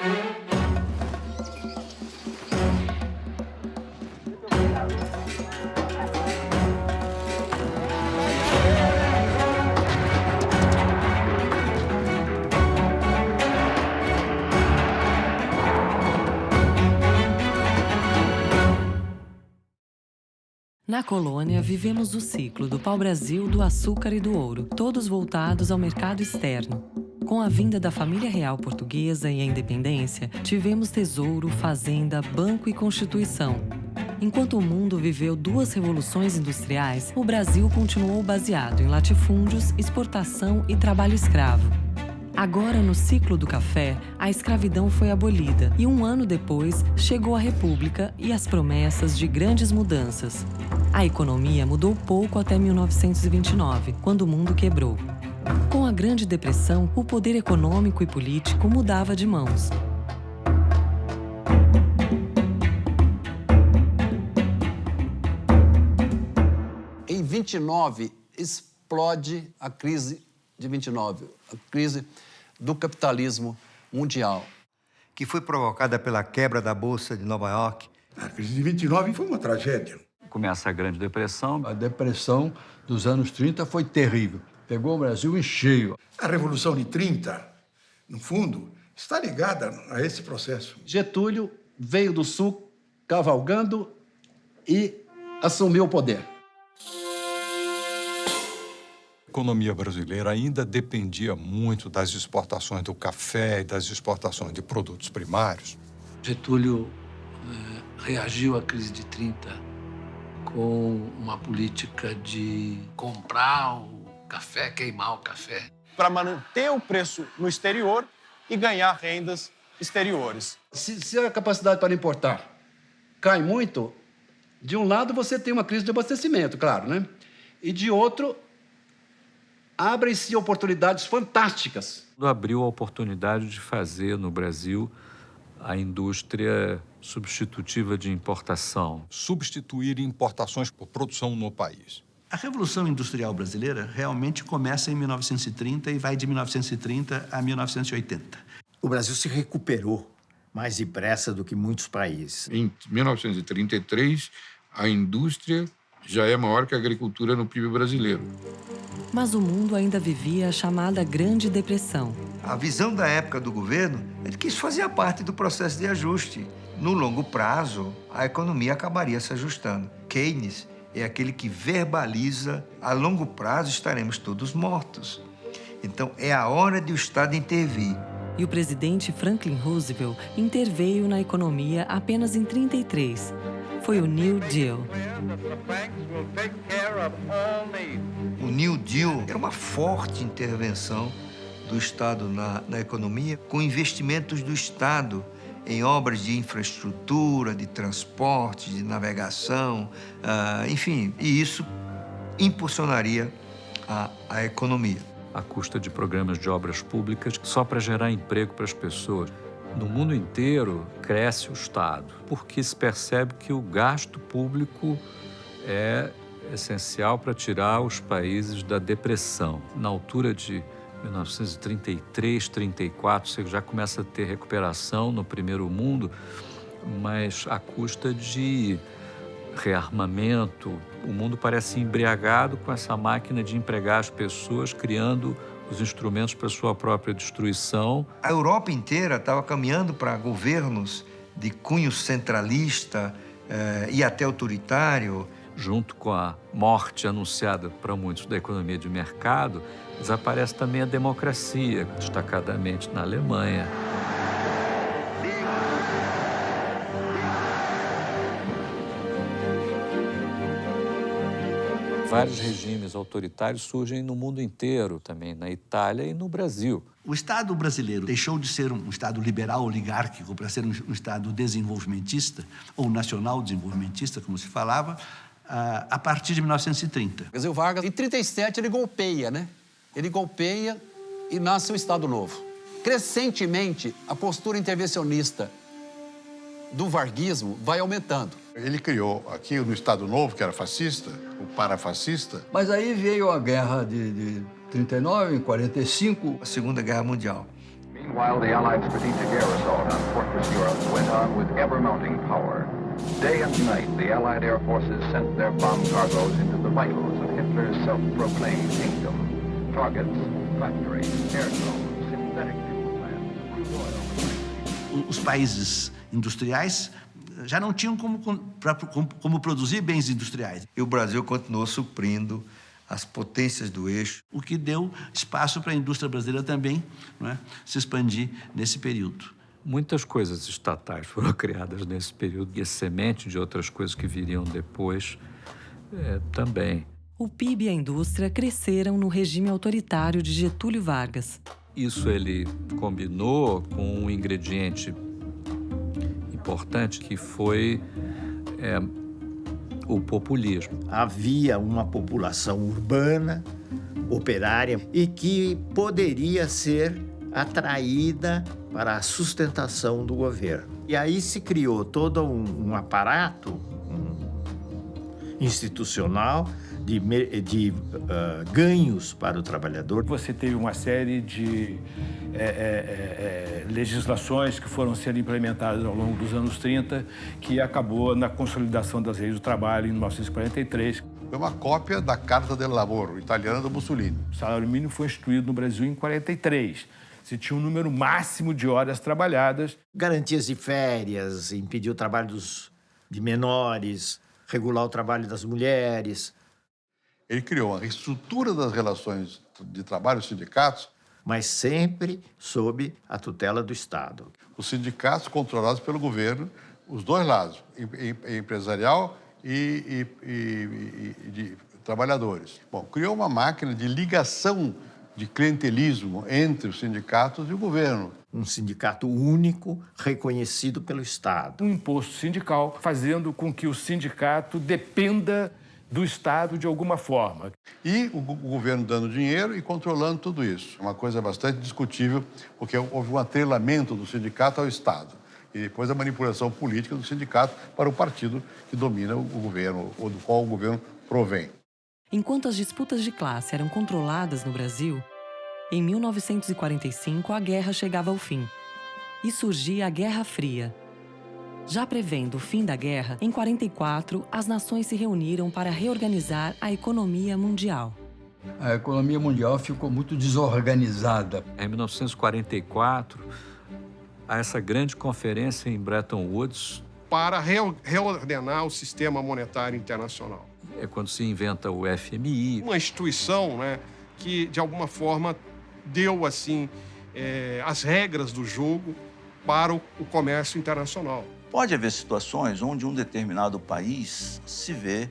Na colônia, vivemos o ciclo do pau-brasil, do açúcar e do ouro, todos voltados ao mercado externo. Com a vinda da família real portuguesa e a independência, tivemos tesouro, fazenda, banco e constituição. Enquanto o mundo viveu duas revoluções industriais, o Brasil continuou baseado em latifúndios, exportação e trabalho escravo. Agora, no ciclo do café, a escravidão foi abolida e 1 ano depois chegou a República e as promessas de grandes mudanças. A economia mudou pouco até 1929, quando o mundo quebrou. Com a Grande Depressão, o poder econômico e político mudava de mãos. Em 29, explode a crise de 29, a crise do capitalismo mundial. Que foi provocada pela quebra da Bolsa de Nova York. A crise de 29 foi uma tragédia. Começa a Grande Depressão. A depressão dos anos 30 foi terrível. Pegou o Brasil em cheio. A Revolução de 30, no fundo, está ligada a esse processo. Getúlio veio do Sul cavalgando e assumiu o poder. A economia brasileira ainda dependia muito das exportações do café e das exportações de produtos primários. Getúlio reagiu à crise de 30 com uma política de comprar o café, queimar o café. Para manter o preço no exterior e ganhar rendas exteriores. Se a capacidade para importar cai muito, de um lado você tem uma crise de abastecimento, claro, né? E de outro, abrem-se oportunidades fantásticas. Abriu a oportunidade de fazer no Brasil a indústria substitutiva de importação. Substituir importações por produção no país. A Revolução Industrial Brasileira realmente começa em 1930 e vai de 1930 a 1980. O Brasil se recuperou mais depressa do que muitos países. Em 1933, a indústria já é maior que a agricultura no PIB brasileiro. Mas o mundo ainda vivia a chamada Grande Depressão. A visão da época do governo é de que isso fazia parte do processo de ajuste. No longo prazo, a economia acabaria se ajustando. Keynes é aquele que verbaliza: a longo prazo estaremos todos mortos. Então, é a hora de o Estado intervir. E o presidente Franklin Roosevelt interveio na economia apenas em 33. Foi o New Deal. O New Deal era uma forte intervenção do Estado na economia, com investimentos do Estado em obras de infraestrutura, de transporte, de navegação, enfim, e isso impulsionaria a economia. À custa de programas de obras públicas só para gerar emprego para as pessoas. No mundo inteiro, cresce o Estado, porque se percebe que o gasto público é essencial para tirar os países da depressão. Na altura de 1933, 34, você já começa a ter recuperação no primeiro mundo, mas à custa de rearmamento. O mundo parece embriagado com essa máquina de empregar as pessoas, criando os instrumentos para sua própria destruição. A Europa inteira estava caminhando para governos de cunho centralista e até autoritário. Junto com a morte anunciada para muitos da economia de mercado, desaparece também a democracia, destacadamente na Alemanha. Vários regimes autoritários surgem no mundo inteiro, também na Itália e no Brasil. O Estado brasileiro deixou de ser um Estado liberal oligárquico para ser um Estado desenvolvimentista, ou nacional desenvolvimentista, como se falava, a partir de 1930. Quer dizer, o Vargas, em 37, ele golpeia, né? Ele golpeia e nasce o Estado Novo. Crescentemente, a postura intervencionista do varguismo vai aumentando. Ele criou aqui no Estado Novo, que era fascista, o parafascista. Mas aí veio a guerra de 39, em 45. A Segunda Guerra Mundial. Em While the Allied strategic air assault on Fortress Europe went on with ever-mounting power, day and night the Allied air forces sent their bomb cargoes into the vitals of Hitler's self-proclaimed kingdom. Targets, factories, aerodromes, synthetic fuel plants, crude oil. Os países industriais já não tinham como produzir bens industriais. E o Brasil continuou suprindo as potências do eixo. O que deu espaço para a indústria brasileira também, não é, se expandir nesse período. Muitas coisas estatais foram criadas nesse período e a semente de outras coisas que viriam depois também. O PIB e a indústria cresceram no regime autoritário de Getúlio Vargas. Isso ele combinou com um ingrediente importante que foi o populismo. Havia uma população urbana, operária, e que poderia ser atraída para a sustentação do governo. E aí se criou todo um aparato institucional de ganhos para o trabalhador. Você teve uma série de legislações que foram sendo implementadas ao longo dos anos 30, que acabou na consolidação das leis do trabalho em 1943. Foi uma cópia da Carta del Lavoro, italiana do Mussolini. O salário mínimo foi instituído no Brasil em 43. Se tinha um número máximo de horas trabalhadas. Garantias de férias, impedir o trabalho de menores, regular o trabalho das mulheres. Ele criou uma reestrutura das relações de trabalho, os sindicatos. Mas sempre sob a tutela do Estado. Os sindicatos controlados pelo governo, os dois lados, empresarial e de trabalhadores. Bom, criou uma máquina de ligação de clientelismo entre os sindicatos e o governo. Um sindicato único, reconhecido pelo Estado. Um imposto sindical fazendo com que o sindicato dependa do Estado de alguma forma. E o governo dando dinheiro e controlando tudo isso. Uma coisa bastante discutível, porque houve um atrelamento do sindicato ao Estado. E depois a manipulação política do sindicato para o partido que domina o governo, ou do qual o governo provém. Enquanto as disputas de classe eram controladas no Brasil, em 1945 a guerra chegava ao fim. E surgia a Guerra Fria. Já prevendo o fim da guerra, em 1944, as nações se reuniram para reorganizar a economia mundial. A economia mundial ficou muito desorganizada. Em 1944, há essa grande conferência em Bretton Woods. Para reordenar o sistema monetário internacional. É quando se inventa o FMI. Uma instituição, né, que, de alguma forma, deu assim, as regras do jogo para o comércio internacional. Pode haver situações onde um determinado país se vê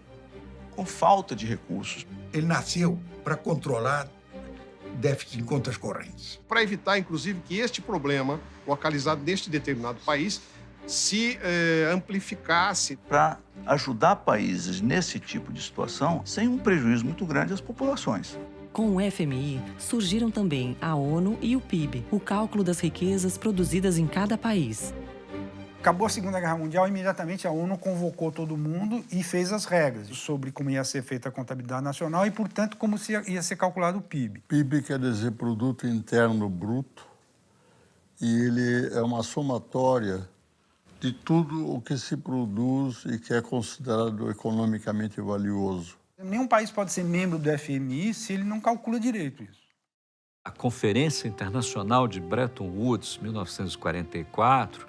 com falta de recursos. Ele nasceu para controlar déficit em contas correntes. Para evitar, inclusive, que este problema, localizado neste determinado país, se amplificasse. Para ajudar países nesse tipo de situação, sem um prejuízo muito grande às populações. Com o FMI, surgiram também a ONU e o PIB, o cálculo das riquezas produzidas em cada país. Acabou a Segunda Guerra Mundial, imediatamente a ONU convocou todo mundo e fez as regras sobre como ia ser feita a contabilidade nacional e, portanto, como ia ser calculado o PIB. PIB quer dizer Produto Interno Bruto, e ele é uma somatória de tudo o que se produz e que é considerado economicamente valioso. Nenhum país pode ser membro do FMI se ele não calcula direito isso. A Conferência Internacional de Bretton Woods, 1944,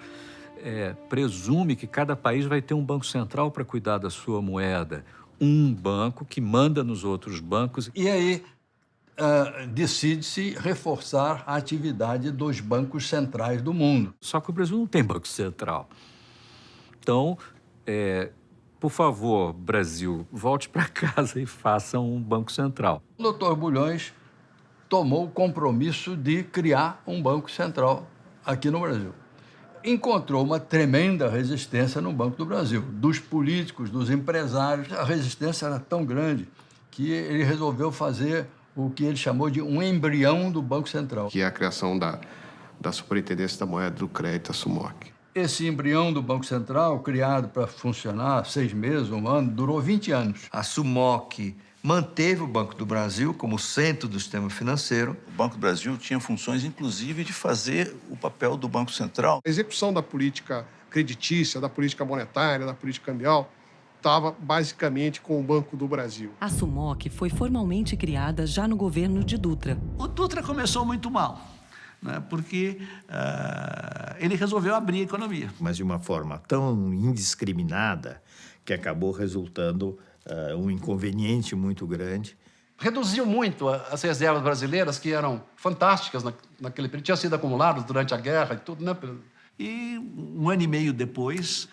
presume que cada país vai ter um banco central para cuidar da sua moeda. Um banco que manda nos outros bancos. E aí decide-se reforçar a atividade dos bancos centrais do mundo. Só que o Brasil não tem banco central. Então, por favor, Brasil, volte para casa e faça um banco central. O Dr. Bulhões tomou o compromisso de criar um banco central aqui no Brasil. Encontrou uma tremenda resistência no Banco do Brasil, dos políticos, dos empresários. A resistência era tão grande que ele resolveu fazer o que ele chamou de um embrião do Banco Central. Que é a criação da Superintendência da Moeda do Crédito, a SUMOC. Esse embrião do Banco Central, criado para funcionar 6 meses, 1 ano, durou 20 anos. A SUMOC manteve o Banco do Brasil como centro do sistema financeiro. O Banco do Brasil tinha funções, inclusive, de fazer o papel do Banco Central. A execução da política creditícia, da política monetária, da política cambial, estava basicamente com o Banco do Brasil. A SUMOC foi formalmente criada já no governo de Dutra. O Dutra começou muito mal, né, porque ele resolveu abrir a economia. Mas de uma forma tão indiscriminada que acabou resultando um inconveniente muito grande. Reduziu muito as reservas brasileiras, que eram fantásticas naquele período, tinham sido acumuladas durante a guerra e tudo, né? E um ano e meio depois,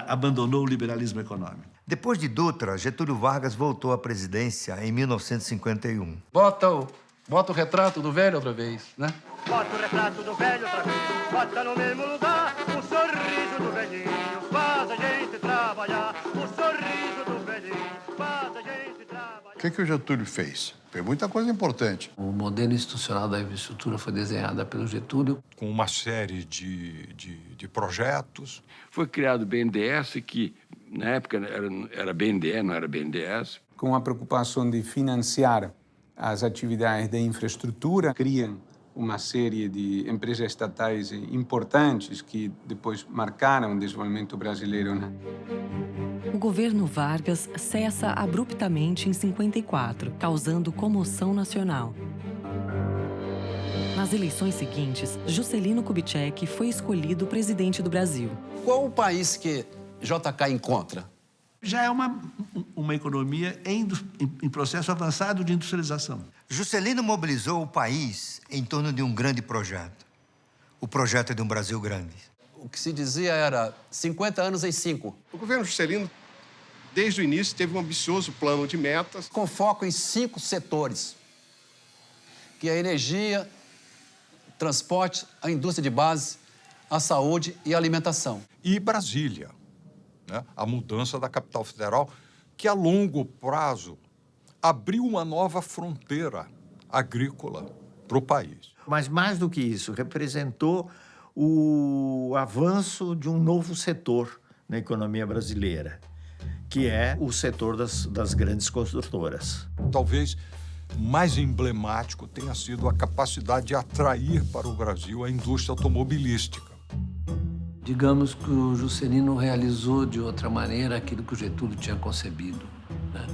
abandonou o liberalismo econômico. Depois de Dutra, Getúlio Vargas voltou à presidência em 1951. Bota o retrato do velho outra vez, né? Bota o retrato do velho outra vez, bota no mesmo lugar o sorriso do velhinho, faz a gente trabalhar, o sorriso do velhinho, faz a gente trabalhar. O que o Getúlio fez? Fez muita coisa importante. O modelo institucional da infraestrutura foi desenhado pelo Getúlio. Com uma série de projetos. Foi criado o BNDES, que na época era BNDE, não era BNDES. Com a preocupação de financiar as atividades de infraestrutura, criam uma série de empresas estatais importantes que depois marcaram o desenvolvimento brasileiro, né? O governo Vargas cessa abruptamente em 54, causando comoção nacional. Nas eleições seguintes, Juscelino Kubitschek foi escolhido presidente do Brasil. Qual o país que JK encontra? Já é uma economia em processo avançado de industrialização. Juscelino mobilizou o país em torno de um grande projeto. O projeto de um Brasil grande. O que se dizia era 50 anos em 5. O governo Juscelino, desde o início, teve um ambicioso plano de metas. Com foco em 5 setores, que é a energia, transporte, a indústria de base, a saúde e a alimentação. E Brasília, né? A mudança da capital federal, que a longo prazo abriu uma nova fronteira agrícola para o país. Mas mais do que isso, representou o avanço de um novo setor na economia brasileira, que é o setor das grandes construtoras. Talvez mais emblemático tenha sido a capacidade de atrair para o Brasil a indústria automobilística. Digamos que o Juscelino realizou de outra maneira aquilo que o Getúlio tinha concebido, né?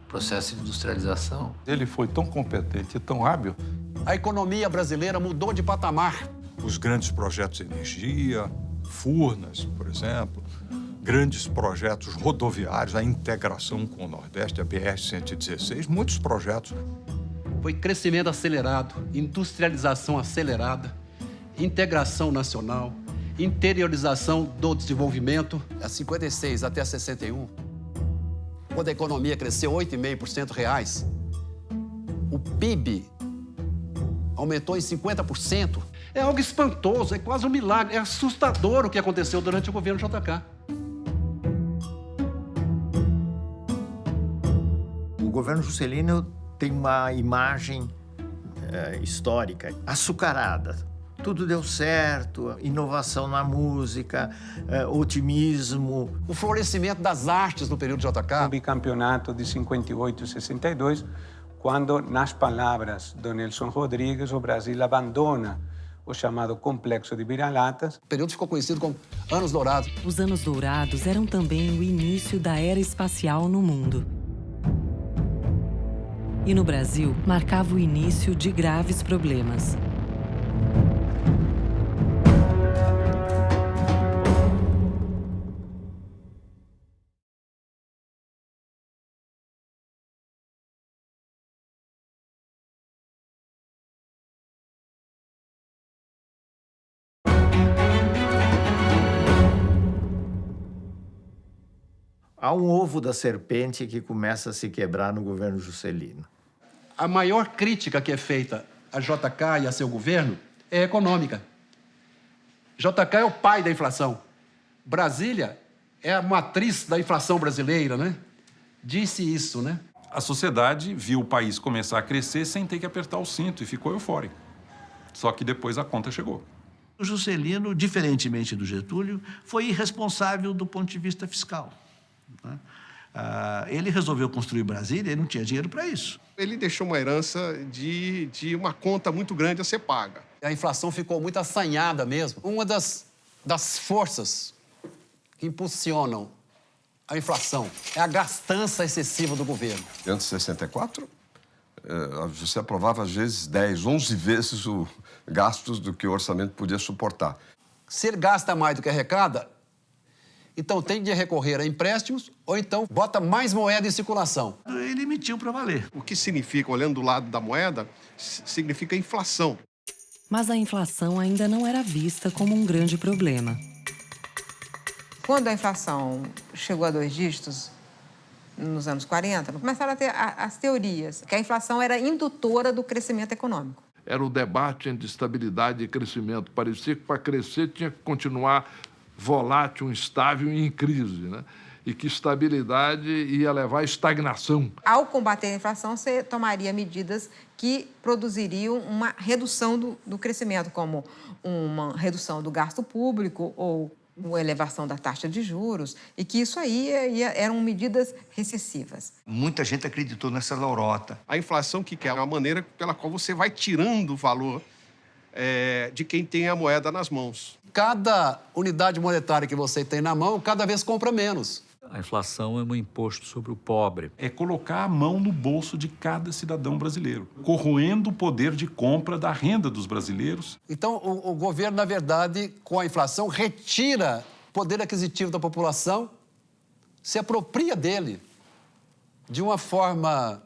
O processo de industrialização. Ele foi tão competente e tão hábil. A economia brasileira mudou de patamar. Os grandes projetos de energia, Furnas, por exemplo, grandes projetos rodoviários, a integração com o Nordeste, a BR-116, muitos projetos. Foi crescimento acelerado, industrialização acelerada, integração nacional, interiorização do desenvolvimento. A 56 até 61, quando a economia cresceu 8,5% reais, o PIB aumentou em 50%. É algo espantoso, é quase um milagre, é assustador o que aconteceu durante o governo JK. O governo Juscelino tem uma imagem histórica açucarada. Tudo deu certo, inovação na música, otimismo. O florescimento das artes no período JK. O bicampeonato de 58 e 62, quando, nas palavras de Nelson Rodrigues, o Brasil abandona o chamado Complexo de Vira-Latas. O período ficou conhecido como Anos Dourados. Os Anos Dourados eram também o início da era espacial no mundo. E no Brasil, marcava o início de graves problemas. Há um ovo da serpente que começa a se quebrar no governo Juscelino. A maior crítica que é feita a JK e a seu governo é econômica. JK é o pai da inflação. Brasília é a matriz da inflação brasileira, né? Disse isso, né? A sociedade viu o país começar a crescer sem ter que apertar o cinto e ficou eufórico. Só que depois a conta chegou. O Juscelino, diferentemente do Getúlio, foi irresponsável do ponto de vista fiscal. Ele resolveu construir Brasília e não tinha dinheiro para isso. Ele deixou uma herança de uma conta muito grande a ser paga. A inflação ficou muito assanhada mesmo. Uma das forças que impulsionam a inflação é a gastança excessiva do governo. Antes de 64, você aprovava às vezes 10, 11 vezes os gastos do que o orçamento podia suportar. Se ele gasta mais do que arrecada, então tem de recorrer a empréstimos ou então bota mais moeda em circulação. Ele emitiu para valer. O que significa, olhando do lado da moeda, significa inflação. Mas a inflação ainda não era vista como um grande problema. Quando a inflação chegou a 2 dígitos, nos anos 40, começaram a ter as teorias que a inflação era indutora do crescimento econômico. Era o debate entre estabilidade e crescimento. Parecia que para crescer tinha que continuar volátil, instável e em crise, né? E que estabilidade ia levar à estagnação. Ao combater a inflação, você tomaria medidas que produziriam uma redução do crescimento, como uma redução do gasto público ou uma elevação da taxa de juros, e que isso aí eram medidas recessivas. Muita gente acreditou nessa lorota. A inflação que é uma maneira pela qual você vai tirando o valor de quem tem a moeda nas mãos. Cada unidade monetária que você tem na mão, cada vez compra menos. A inflação é um imposto sobre o pobre. É colocar a mão no bolso de cada cidadão brasileiro, corroendo o poder de compra da renda dos brasileiros. Então, o governo, na verdade, com a inflação, retira o poder aquisitivo da população, se apropria dele de uma forma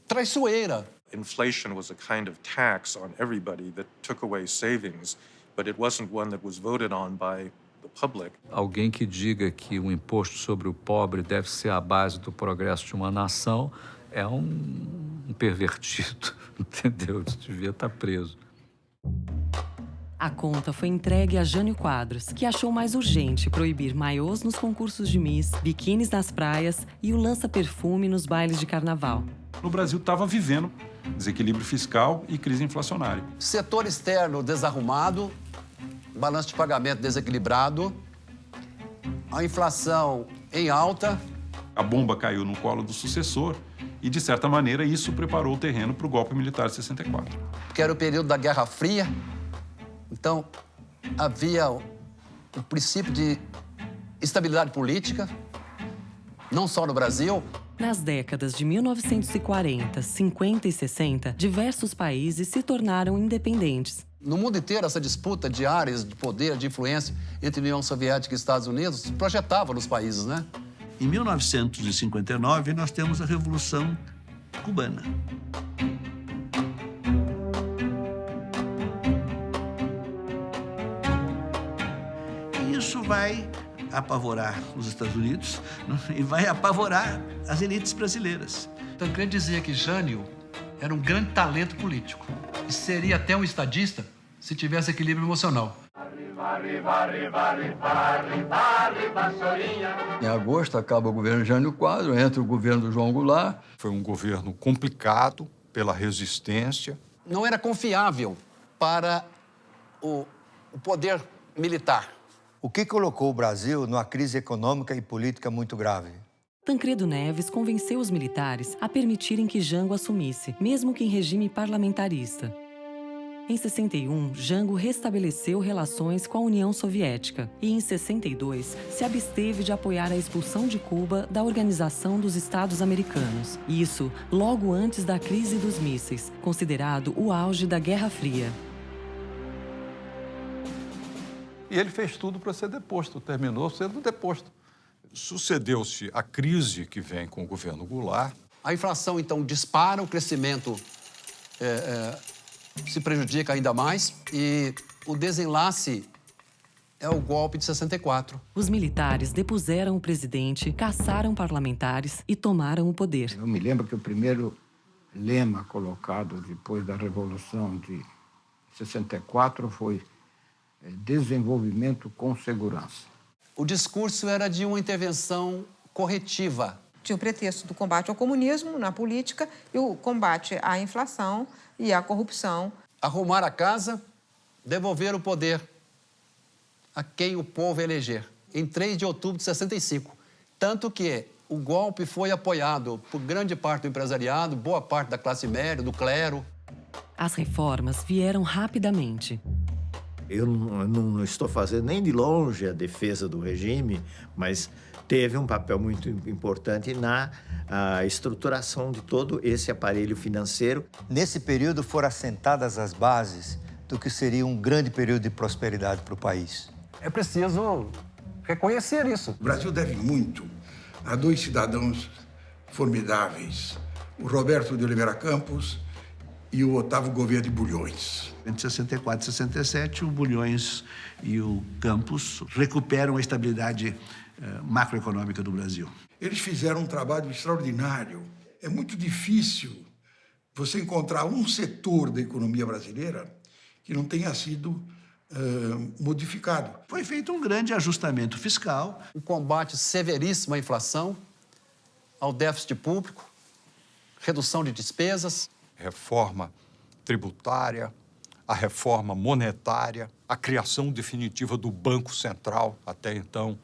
traiçoeira. Inflation was a kind of tax on everybody that took away savings, but it wasn't one that was voted on by the public. Alguém que diga que o imposto sobre o pobre deve ser a base do progresso de uma nação é um pervertido, entendeu? Devia estar preso. A conta foi entregue a Jânio Quadros, que achou mais urgente proibir maiôs nos concursos de Miss, biquínis nas praias e o lança-perfume nos bailes de carnaval. No Brasil estava vivendo desequilíbrio fiscal e crise inflacionária. Setor externo desarrumado, balanço de pagamento desequilibrado, a inflação em alta. A bomba caiu no colo do sucessor e, de certa maneira, isso preparou o terreno para o golpe militar de 64. Que era o período da Guerra Fria. Então, havia o princípio de estabilidade política, não só no Brasil. Nas décadas de 1940, 50 e 60, diversos países se tornaram independentes. No mundo inteiro, essa disputa de áreas de poder, de influência entre União Soviética e Estados Unidos se projetava nos países, né? Em 1959, nós temos a Revolução Cubana. Isso vai apavorar os Estados Unidos e vai apavorar as elites brasileiras. Tancredo dizia que Jânio era um grande talento político e seria até um estadista se tivesse equilíbrio emocional. Em agosto acaba o governo Jânio Quadros, entra o governo do João Goulart. Foi um governo complicado pela resistência. Não era confiável para o poder militar. O que colocou o Brasil numa crise econômica e política muito grave? Tancredo Neves convenceu os militares a permitirem que Jango assumisse, mesmo que em regime parlamentarista. Em 61, Jango restabeleceu relações com a União Soviética e, em 62, se absteve de apoiar a expulsão de Cuba da Organização dos Estados Americanos. Isso logo antes da crise dos mísseis, considerado o auge da Guerra Fria. E ele fez tudo para ser deposto, terminou sendo deposto. Sucedeu-se a crise que vem com o governo Goulart. A inflação, então, dispara, o crescimento se prejudica ainda mais e o desenlace é o golpe de 64. Os militares depuseram o presidente, caçaram parlamentares e tomaram o poder. Eu me lembro que o primeiro lema colocado depois da Revolução de 64 foi desenvolvimento com segurança. O discurso era de uma intervenção corretiva. Tinha o pretexto do combate ao comunismo na política e o combate à inflação e à corrupção. Arrumar a casa, devolver o poder a quem o povo eleger, em 3 de outubro de 65. Tanto que O golpe foi apoiado por grande parte do empresariado, boa parte da classe média, do clero. As reformas vieram rapidamente. Eu não estou fazendo nem de longe a defesa do regime, mas teve um papel muito importante na estruturação de todo esse aparelho financeiro. Nesse período foram assentadas as bases do que seria um grande período de prosperidade para o país. É preciso reconhecer isso. O Brasil deve muito a dois cidadãos formidáveis, o Roberto de Oliveira Campos e o Otávio Gouveia de Bulhões. Entre 64 e 67, o Bulhões e o Campos recuperam a estabilidade macroeconômica do Brasil. Eles fizeram um trabalho extraordinário. É muito difícil você encontrar um setor da economia brasileira que não tenha sido modificado. Foi feito um grande ajustamento fiscal. Um combate severíssimo à inflação, ao déficit público, redução de despesas. Reforma tributária, a reforma monetária, a criação definitiva do Banco Central, até então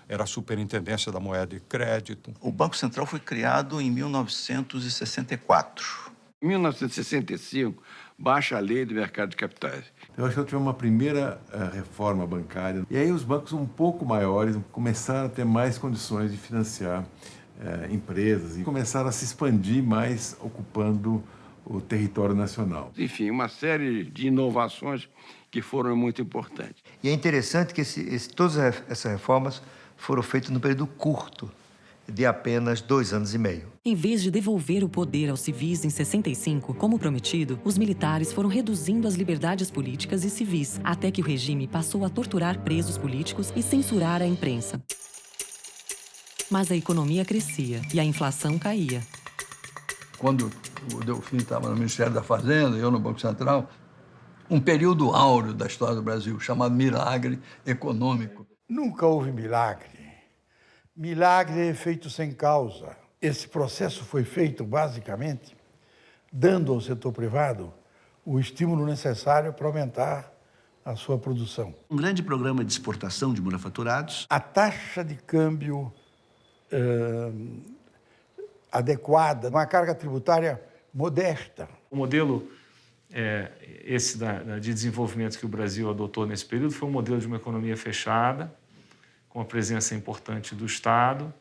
era a Superintendência da Moeda e Crédito. O Banco Central foi criado em 1964. Em 1965, baixa a lei do mercado de capitais. Eu acho que tivemos uma primeira reforma bancária. E aí os bancos um pouco maiores começaram a ter mais condições de financiar empresas e começaram a se expandir mais, ocupando o território nacional. Enfim, uma série de inovações que foram muito importantes. E é interessante que todas essas reformas foram feitas num período curto, de apenas 2 anos e meio. Em vez de devolver o poder aos civis em 65, como prometido, os militares foram reduzindo as liberdades políticas e civis, até que o regime passou a torturar presos políticos e censurar a imprensa. Mas a economia crescia e a inflação caía. Quando o Delfim estava no Ministério da Fazenda, eu no Banco Central, um período áureo da história do Brasil, chamado milagre econômico. Nunca houve milagre. Milagre é feito sem causa. Esse processo foi feito, basicamente, dando ao setor privado o estímulo necessário para aumentar a sua produção. Um grande programa de exportação de manufaturados. A taxa de câmbio adequada, uma carga tributária modesta. O modelo esse de desenvolvimento que o Brasil adotou nesse período foi um modelo de uma economia fechada, com a presença importante do Estado,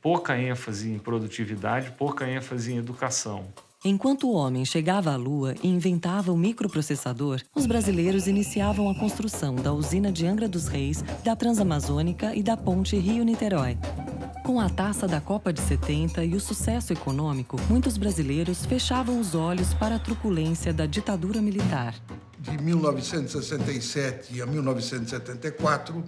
pouca ênfase em produtividade, pouca ênfase em educação. Enquanto o homem chegava à Lua e inventava o microprocessador, os brasileiros iniciavam a construção da usina de Angra dos Reis, da Transamazônica e da ponte Rio-Niterói. Com a taça da Copa de 70 e o sucesso econômico, muitos brasileiros fechavam os olhos para a truculência da ditadura militar. De 1967 a 1974,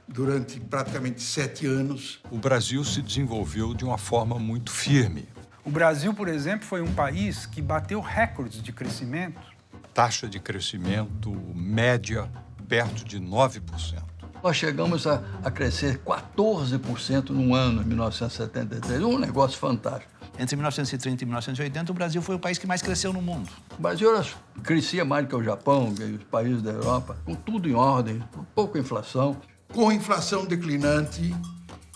durante praticamente 7 anos. O Brasil se desenvolveu de uma forma muito firme. O Brasil, por exemplo, foi um país que bateu recordes de crescimento. Taxa de crescimento média perto de 9%. Nós chegamos a crescer 14% num ano, em 1973. Um negócio fantástico. Entre 1930 e 1980, o Brasil foi o país que mais cresceu no mundo. O Brasil crescia mais do que o Japão, que os países da Europa, com tudo em ordem, com pouca inflação. Com inflação declinante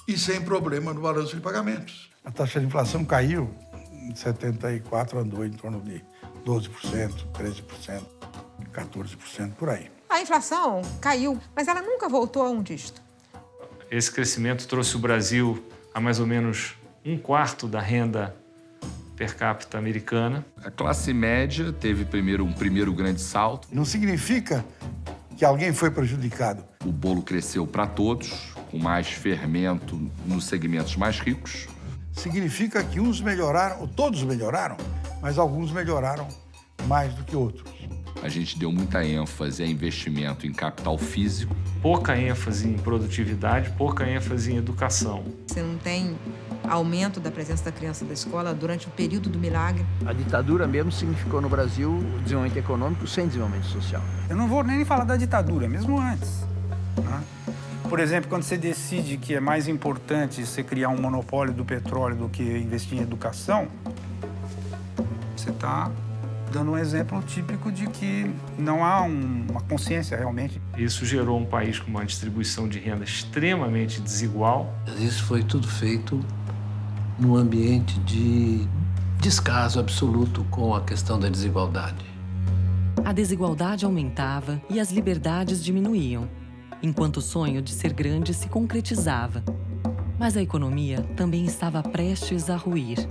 e sem problema no balanço de pagamentos. A taxa de inflação caiu, em 74 andou em torno de 12%, 13%, 14%, por aí. A inflação caiu, mas ela nunca voltou a um dígito. Esse crescimento trouxe o Brasil a mais ou menos 1/4 da renda per capita americana. A classe média teve um primeiro grande salto. Não significa que alguém foi prejudicado. O bolo cresceu para todos, com mais fermento nos segmentos mais ricos. Significa que uns melhoraram, ou todos melhoraram, mas alguns melhoraram mais do que outros. A gente deu muita ênfase a investimento em capital físico. Pouca ênfase em produtividade, pouca ênfase em educação. Você não tem aumento da presença da criança da escola durante o período do milagre. A ditadura mesmo significou no Brasil desenvolvimento econômico sem desenvolvimento social. Eu não vou nem falar da ditadura, mesmo antes. Né? Por exemplo, quando você decide que é mais importante você criar um monopólio do petróleo do que investir em educação, você está dando um exemplo típico de que não há uma consciência realmente. Isso gerou um país com uma distribuição de renda extremamente desigual. Isso foi tudo feito num ambiente de descaso absoluto com a questão da desigualdade. A desigualdade aumentava e as liberdades diminuíam, enquanto o sonho de ser grande se concretizava. Mas a economia também estava prestes a ruir.